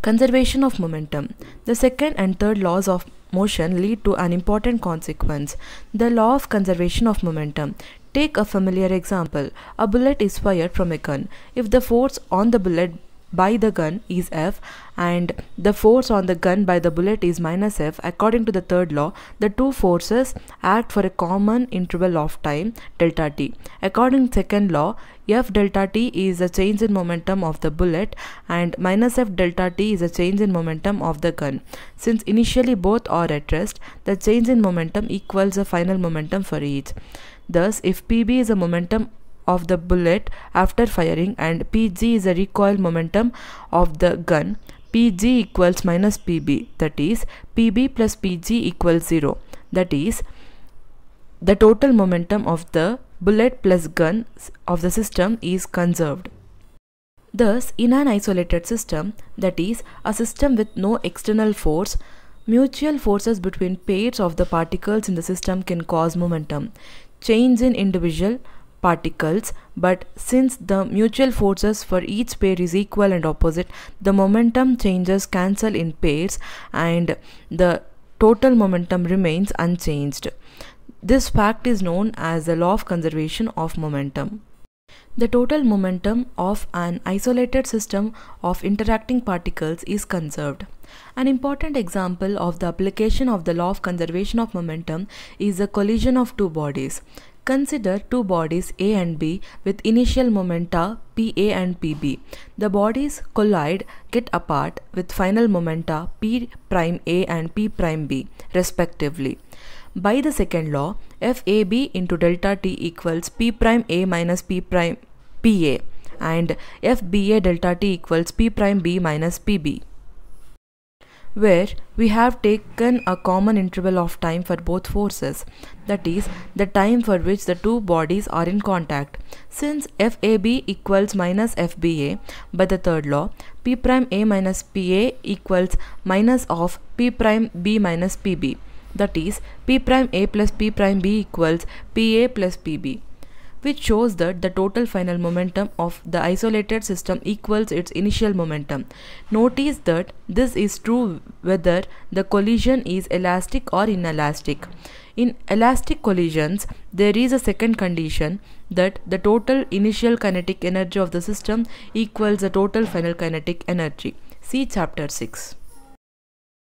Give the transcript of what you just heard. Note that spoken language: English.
Conservation of momentum. The second and third laws of motion lead to an important consequence, the law of conservation of momentum. Take a familiar example. A bullet is fired from a gun. If the force on the bullet by the gun is F and the force on the gun by the bullet is minus F, according to the third law, the two forces act for a common interval of time delta t. According to second law, F delta t is the change in momentum of the bullet and minus F delta t is the change in momentum of the gun. Since initially both are at rest, the change in momentum equals the final momentum for each. Thus, if Pb is the momentum of the bullet after firing and Pg is the recoil momentum of the gun, Pg equals minus Pb, that is Pb plus Pg equals 0, that is the total momentum of the bullet plus gun of the system is conserved. Thus, in an isolated system, that is a system with no external force, mutual forces between pairs of the particles in the system can cause momentum change in individual particles, but since the mutual forces for each pair is equal and opposite, the momentum changes cancel in pairs and the total momentum remains unchanged. This fact is known as the law of conservation of momentum. The total momentum of an isolated system of interacting particles is conserved. An important example of the application of the law of conservation of momentum is the collision of two bodies. Consider two bodies A and B with initial momenta PA and PB. The bodies collide, get apart with final momenta P' A and P' B respectively. By the second law, FAB into delta T equals P' A minus P' PA and FBA delta T equals P' B minus PB, where we have taken a common interval of time for both forces, that is, the time for which the two bodies are in contact. Since FAB equals minus FBA, by the third law, P' A minus PA equals minus of P' B minus PB, that is, P' A plus P' B equals PA plus PB, which shows that the total final momentum of the isolated system equals its initial momentum. Notice that this is true whether the collision is elastic or inelastic. In elastic collisions, there is a second condition that the total initial kinetic energy of the system equals the total final kinetic energy. See chapter 6.